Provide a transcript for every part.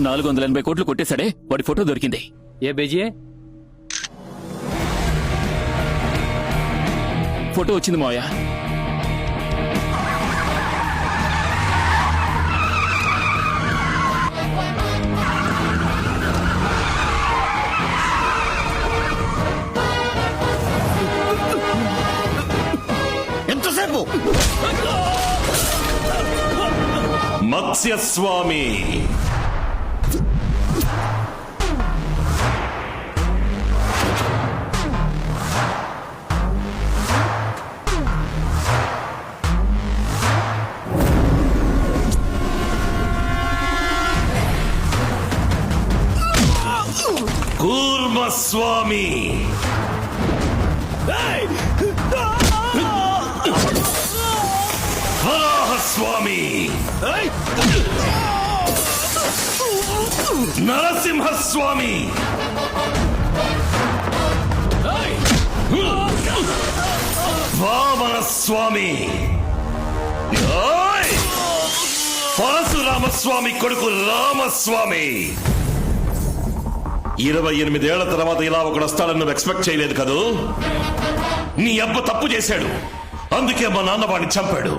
480 కోట్లు కొట్టేశాడే, వాడి ఫోటో దొరికింది. ఏ బేజీ? ఫోటో వచ్చింది మావయ్య. ఎంతసేపు? మత్స్యస్వామి కూర్మస్వామి వరాహస్వామి నరసింహస్వామి వామనస్వామి పరశురామస్వామి కొడుకు రామస్వామి. 28 ఏళ్ల తర్వాత ఇలా ఒకడు వస్తాడని నువ్వు ఎక్స్పెక్ట్ చేయలేదు కదూ. నీ అబ్బ తప్పు చేశాడు, అందుకే మా నాన్న వాడిని చంపాడు.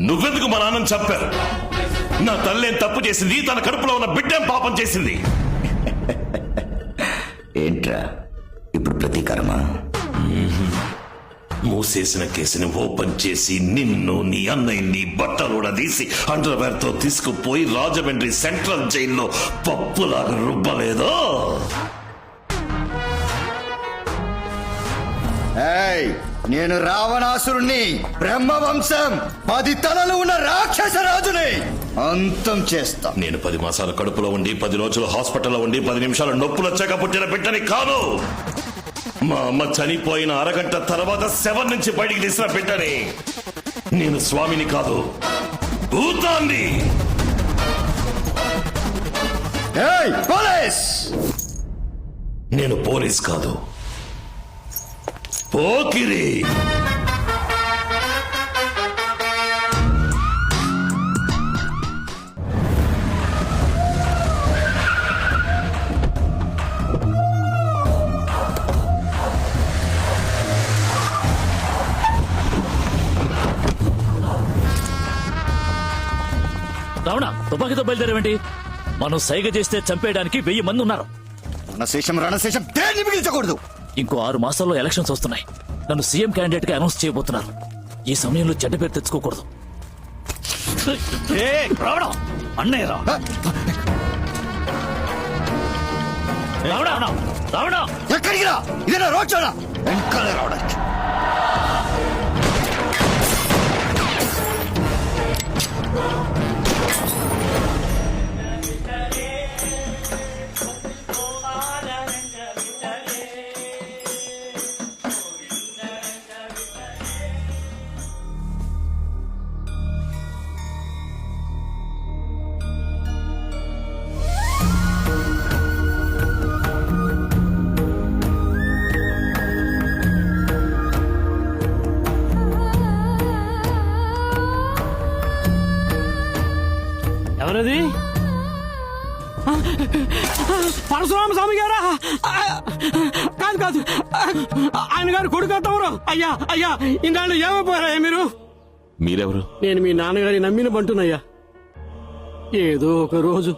నువ్వెందుకు మా నాన్నని చంపారు? నా తల్లేం తప్పు చేసింది, తన కడుపులో ఉన్న బిడ్డేం పాపం చేసింది? ఏంట్రా ఇప్పుడు ప్రతీకారమా? మూసేసిన కేసుని ఓపెన్ చేసి నిన్ను, నీ అన్నయ్యని బట్టలు తీసి అండర్వేర్ తో తీసుకుపోయి రాజమండ్రి సెంట్రల్ జైల్లో పప్పులాగా రుబ్బలేదో? నేను రావణాసురుణ్ణి, బ్రహ్మవంశం 10 తలలు ఉన్న రాక్షస రాజుని అంతం చేస్తా. నేను 10 మాసాల కడుపులో ఉండి 10 రోజులు హాస్పిటల్లో ఉండి 10 నిమిషాలు నొప్పులు వచ్చాక పుట్టిన బిడ్డని కాదు. మా అమ్మ చనిపోయిన అరగంట తర్వాత శవం నుంచి బయటికి తీసిన బిడ్డని. నేను స్వామిని కాదు, భూతాన్ని. పోలీస్! నేను పోలీస్ కాదు, పోకిరి. రావణ, తుపాకీతో బయలుదేరేవేంటి? మనం సైగ చేస్తే చంపేయడానికి 1000 మంది ఉన్నారు. రణశేషం దేన్ని మిగిల్చకూడదు. ఇంకో 6 మాసాల్లో ఎలక్షన్స్ వస్తున్నాయి. నన్ను సీఎం క్యాండిడేట్ గా అనౌన్స్ చేయబోతున్నారు. ఈ సమయంలో చెడ్డ పేరు తెచ్చుకోకూడదు. రావడం అన్నయ్య రా. రావడం ఎక్కడికి రా? ఇదేనా రోడ్ షోనా? వెంకాలే రావడానికి. ఎవరది? పరశురామ స్వామి గారా? కాదు కాదు, ఆయన గారు కొడుకు తమరు. అయ్యా అయ్యా, ఇన్నాళ్ళు ఏమైపోయారయ్యా మీరు? మీరెవరు? నేను మీ నాన్నగారి నమ్మిన బంటునయ్యా. ఏదో ఒక రోజు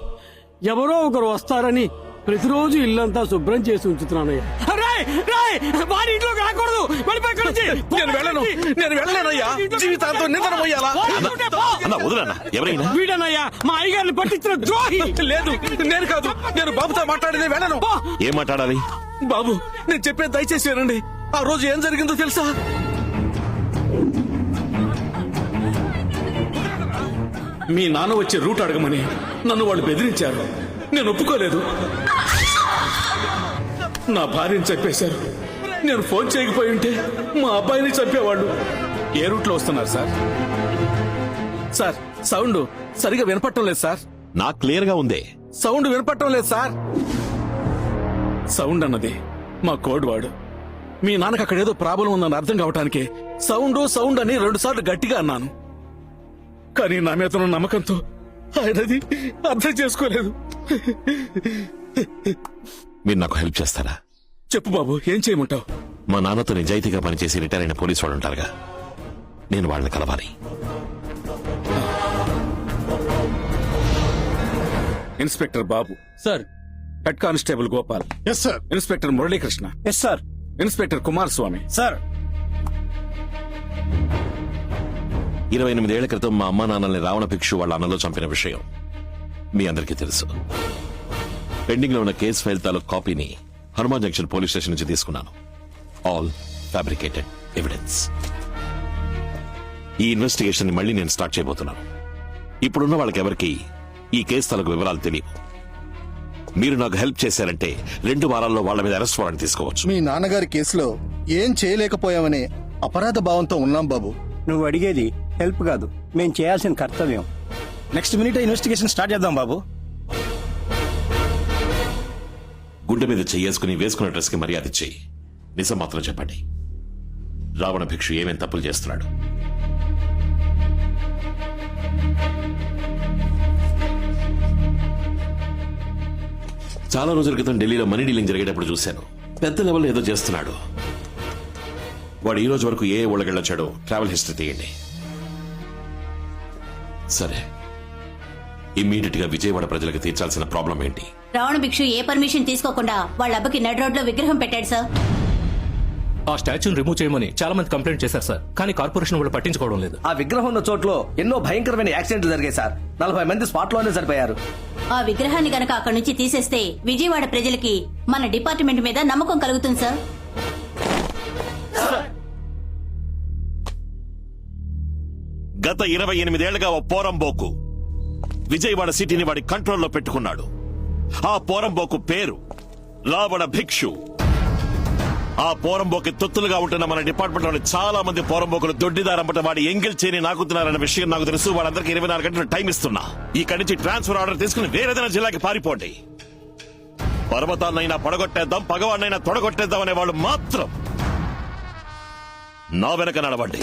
ఎవరో ఒకరు వస్తారని ప్రతిరోజు ఇల్లంతా శుభ్రం చేసి ఉంచుతున్నానయ్యా. వారి ఇంట్లోకి రాకూడదు. జీవితాంతం నిందనమయ్యాలా? వీడనయ్యా మా అయ్యగారిని పట్టించిన ద్రోహి. లేదు, నేను కాదు, నేను బాబుతో మాట్లాడేది. వెళ్ళను. ఏం మాట్లాడాలి? బాబు, నేను చెప్పేది దయచేసి వినండి. ఆ రోజు ఏం జరిగిందో తెలుసా? మీ నాన్న వచ్చే రూట్ అడగమని నన్ను వాళ్ళు బెదిరించారు. నేను ఒప్పుకోలేదు. నా భార్యని చంపేశారు. నేను ఫోన్ చేయకపోయి ఉంటే మా అబ్బాయిని చంపేవాళ్ళు. ఏ రూట్లో వస్తున్నారు సార్? సార్, సౌండ్ సరిగా వినపడటం లేదు సార్. నాకు క్లియర్ గా ఉంది. సౌండ్ వినపడటం లేదు సార్. సౌండ్ అన్నది మా కోడ్ వాడు. మీ నాన్నకు అక్కడ ఏదో ప్రాబ్లం ఉందని అర్థం కావటానికి సౌండ్ సౌండ్ అని 2 సార్లు గట్టిగా అన్నాను. కానీ నా మీద ఉన్న నమ్మకంతో ఆయనది అర్థం చేసుకోలేదు. మీరు నాకు హెల్ప్ చేస్తారా? చెప్పు బాబు, ఏం చేయమంటావు? మా నాన్నతో నిజాయితీగా పనిచేసి రిటైర్ అయిన పోలీసు వాళ్ళు ఉంటారుగా, నేను వాళ్ళని కలవాలి. Inspector Babu, sir. Head constable Gopal, yes sir. Inspector Muralikrishna, yes sir. Inspector Kumaraswamy. Sir. 28 ఏళ్ల క్రితం మా అమ్మా నాన్నల్ని రావణ భిక్షు వాళ్ళ అన్నలో చంపిన విషయం మీ అందరికీ తెలుసు. పెండింగ్ లో ఉన్న కేసు ఫైల్ తాలూకు కాపీని హనుమాన్ జంక్షన్ పోలీస్ స్టేషన్ నుంచి తీసుకున్నాను. All fabricated evidence. ఈ ఇన్వెస్టిగేషన్ ని మళ్ళీ నేను స్టార్ట్ చేయబోతున్నాను. ఇప్పుడున్న వాళ్ళకెవరికి ఈ కేసు తాలూకు వివరాలు తెలియవు. మీరు నాకు హెల్ప్ చేశారంటే 2 వారాల్లో వాళ్ళ మీద అరెస్ట్ వారెంట్ తీసుకోవచ్చు. మీ నాన్నగారి కేసులో ఏం చేయలేకపోయామనే అపరాధ భావంతో ఉన్నాం బాబు. నువ్వు అడిగేది హెల్ప్ కాదు, మేం చేయాల్సిన కర్తవ్యం. నెక్స్ట్ మినిట్ ఇన్వెస్టిగేషన్ స్టార్ట్ చేద్దాం బాబు. గుండె మీద చెయ్యేసుకుని వేసుకున్న డ్రెస్ కి మర్యాద ఇచ్చి నిజం మాత్రం చెప్పండి. రావణ భిక్షు ఏమేం తప్పులు చేస్తున్నాడు? చాలా రోజుల క్రితం ఢిల్లీలో మనీ డీలింగ్ జరిగేటప్పుడు చూశాను. పెద్ద లెవెల్లో ఏదో చేస్తున్నాడు. వాడు ఈ రోజు వరకు ఏ ఊళ్ళకెళ్ళొచ్చాడో ట్రావెల్ హిస్టరీ తీయండి. సరే, ఇమ్మీడియట్ గా విజయవాడ ప్రజలకు తీర్చాల్సిన ప్రాబ్లం ఏంటి? రావణ భిక్షు ఏ పర్మిషన్ తీసుకోకుండా వాళ్ళ అబ్బకి నడి రోడ్ లో విగ్రహం పెట్టాడు సార్. ఆ స్టాచ్యూని రిమూవ్ చేయమని చాలా మంది కంప్లైంట్ చేశారు సార్, కానీ కార్పొరేషన్ వాళ్ళు పట్టించుకోవడం లేదు. ఆ విగ్రహం ఉన్న చోట్లో ఎన్నో భయంకరమైన యాక్సిడెంట్లు జరిగాయి సార్. 40 మంది స్పాట్ లోనే సరిపోయారు. ఆ విగ్రహాన్ని గనక అక్కడి నుంచి తీసేస్తే విజయవాడ ప్రజలకి మన డిపార్ట్మెంట్ మీద నమ్మకం కలుగుతుంది సార్. గత 28 ఏళ్లుగా ఓ పోరంబోకు విజయవాడ సిటీని వాడి కంట్రోల్లో పెట్టుకున్నాడు. ఆ పోరంబోకు పేరు రావణ భిక్షు. ఆ పోరంబోకి తొత్తులుగా ఉంటున్న మన డిపార్ట్మెంట్ లోని చాలా మంది పోరంబోకులు దొడ్డిదారంపట వాడి ఎంగిల్ చేని నాకుతున్నారన్న విషయం నాకు తెలుసు. వాళ్ళందరికీ 24 గంటలు టైం ఇస్తున్నా. ఇక్కడి నుంచి ట్రాన్స్ఫర్ ఆర్డర్ తీసుకుని వేరేదైనా జిల్లాకి పారిపోండి. పర్వతాన్నైనా పడగొట్టేద్దాం, పగవాడినైనా తొడగొట్టేద్దాం అనే వాళ్ళు మాత్రం నా వెనక నడవండి.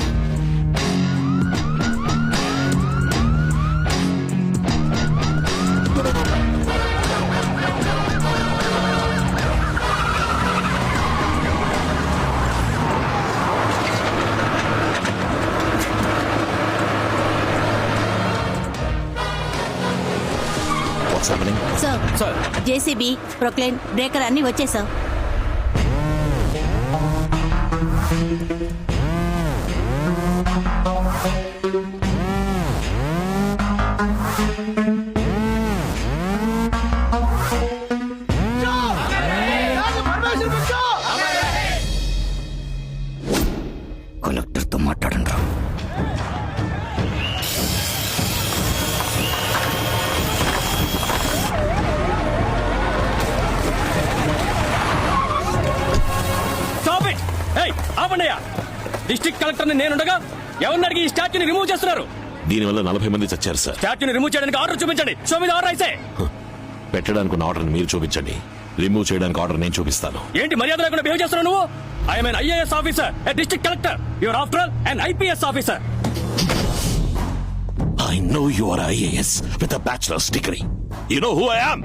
సార్, జేసీబీ, ప్రొక్లైన్, బ్రేకర్ అన్ని వచ్చేసాం. కలెక్టర్ తో మాట్లాడండి. డిస్ట్రిక్ట్ కలెక్టర్ నేనుండగా ఎవరిని అడిగి ఈ స్టాచ్యూని రిమూవ్ చేస్తున్నారు? దీనివల్ల 40 మంది చచ్చారు సార్. స్టాచ్యూని రిమూవ్ చేయడానికి ఆర్డర్ చూపించండి. షో మీద ఆర్డర్ అయితే పెట్టడానికి ఉన్న ఆర్డర్ మీరు చూపించండి, రిమూవ్ చేయడానికి ఆర్డర్ నేను చూపిస్తాను. ఏంటి మర్యాద లేకుండా బిహేవ్ చేస్తున్నావు నువ్వు? I'm an IAS officer, a district collector. You are after all an IPS officer. I know you are IAS with a bachelor's degree. You know who I am?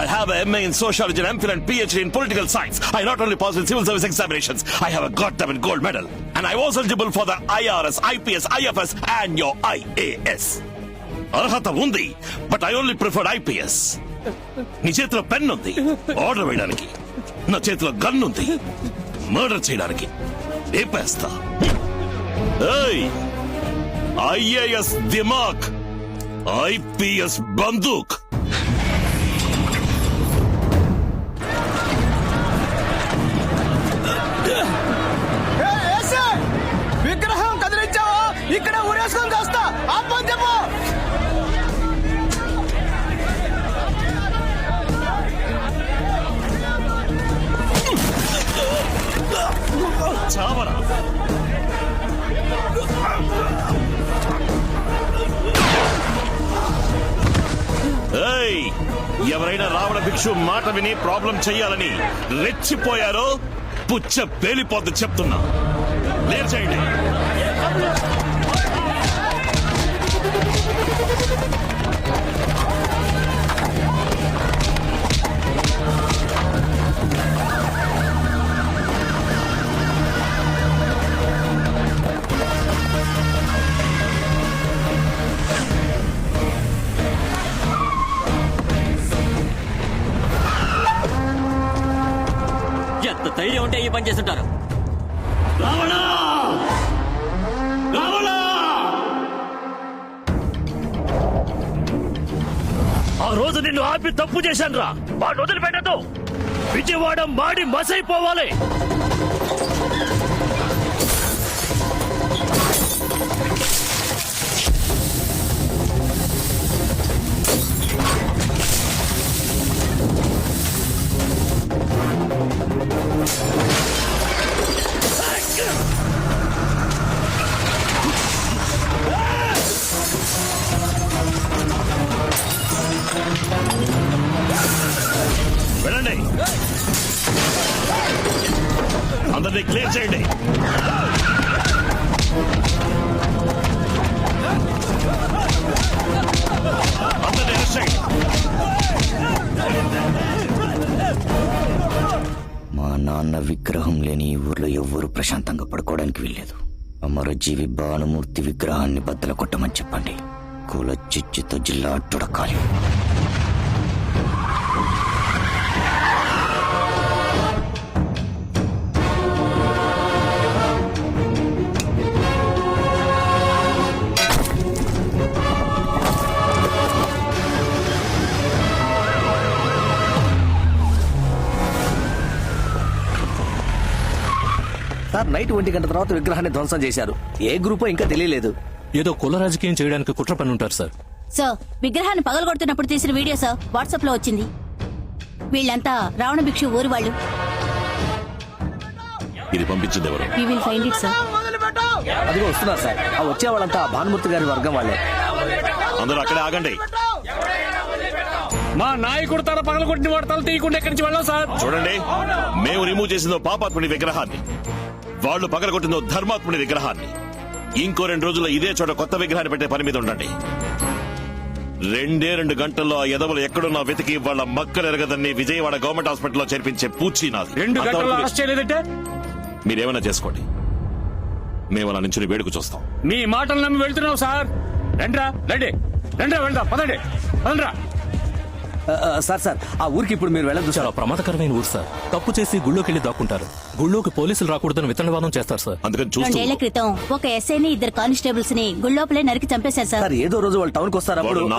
I have a MA in sociology and MPhil and PhD in political science. I not only passed in civil service examinations, I have a goddamn gold medal. And I was eligible for the IRS, IPS, IFS and your IAS. అర్హత ఉంది, but I only preferred IPS. నీ చేతిలో pen ఉంది order వేయడానికి, నా చేతిలో gun ఉంది murder చేయడానికి. ఏపేస్తా. IAS దిమాగ్, IPS బందూక్. విగ్రహం కదిలించావా? ఇక్కడ ఊరేసుకొని కాస్తా ఆపని చెప్పు. చావరా. ఎవరైనా రావణ భిక్షు మాట విని ప్రాబ్లం చెయ్యాలని రెచ్చిపోయారో పుచ్చ పేలిపోద్ది చెప్తున్నా. లేర్ చేయండి. ఎంత ధైర్యం ఉంటే ఈ పని చేస్తుంటారు. ఆ రోజు నిన్ను ఆపి తప్పు చేశాను రా. వాడిని వదిలిపెట్టదు. విజయవాడ మాడి మసైపోవాలి. వెళ్ళండి, అందరినీ క్లియర్ చేయండి. అందరినీ అరెస్ట్ చేయండి. మా నాన్న విగ్రహం లేని ఈ ఊర్లో ఎవ్వరూ ప్రశాంతంగా పడుకోవడానికి వీల్లేదు. అమరజీవి భానుమూర్తి విగ్రహాన్ని బద్దలు కొట్టమని చెప్పండి. కుల చిచ్చుతో జిల్లా అట్టుడకాలి. సార్, నైట్ 1 గంట తర్వాత విగ్రహాన్ని ధ్వంసం చేశారు. ఏ గ్రూపో ఇంకా తెలియలేదు. ఏదో కుల రాజకీయం చేయడానికి కుట్ర పని ఉంటారు సార్. సార్, విగ్రహాన్ని పగలగొడుతున్నప్పుడు తీసిన వీడియో సార్ వాట్సాప్ లో వచ్చింది. వీళ్ళంతా రావణ భిక్షు ఊరి వాళ్ళు. ఇది పంపించింది ఎవరు? We will find it, sir. అదిగో వస్తున్నారు సార్. ఆ వచ్చే వాళ్ళంతా భానుమూర్తి గారి వర్గం వాళ్ళే. అందరూ అక్కడే ఆగండి. మా నాయకుడు తల పగలగొట్టిన వాడు తల తీయకుండా ఎక్కడి నుంచి వెళ్ళాం సార్. చూడండి, మేము రిమూవ్ చేసిందో పాపాత్ముడి విగ్రహాన్ని, వాళ్ళు పగలగొట్టిందో ధర్మాత్ముడి విగ్రహాన్ని. ఇంకో 2 రోజుల్లో ఇదే చోట కొత్త విగ్రహాన్ని పెట్టే పని మీద ఉండండి. 2 గంటల్లో ఆ ఎదవలు ఎక్కడున్నా వెతికి వాళ్ళ మక్కలు ఎరగదని విజయవాడ గవర్నమెంట్ హాస్పిటల్లో చేర్పించే పూచి నాది. 2 గంటల్లో అరెస్ట్ చేయలేదంటే మీరేమైనా చేసుకోండి, మేము అలా నుంచి వేడుకు చూస్తాం. మీ మాటలు నమ్మి వెళ్తున్నాం సార్. రండి వెళ్దాం. పదండి. సార్, ఆ ఊరికి ఇప్పుడు మీరు వెళ్ళదు చాలా సార్. ప్రమాదకరమైన ఊరు సార్. తప్పు చేసి గుళ్ళోకి వెళ్ళి దాక్కుంటారు. గుళ్ళోకి పోలీసులు రాకూడదని విత్తనవాదం చేస్తారు సార్. అందుకని చూస్తూ 2 ఏళ్ల క్రితం ఒక ఎస్ఐని 2 కానిస్టేబుల్స్ ని గుళ్ళోపలే నరికి చంపేశారు సార్. సార్, ఏదో రోజు వాళ్ళు టౌన్కి వస్తారు. అప్పుడు వాళ్ళు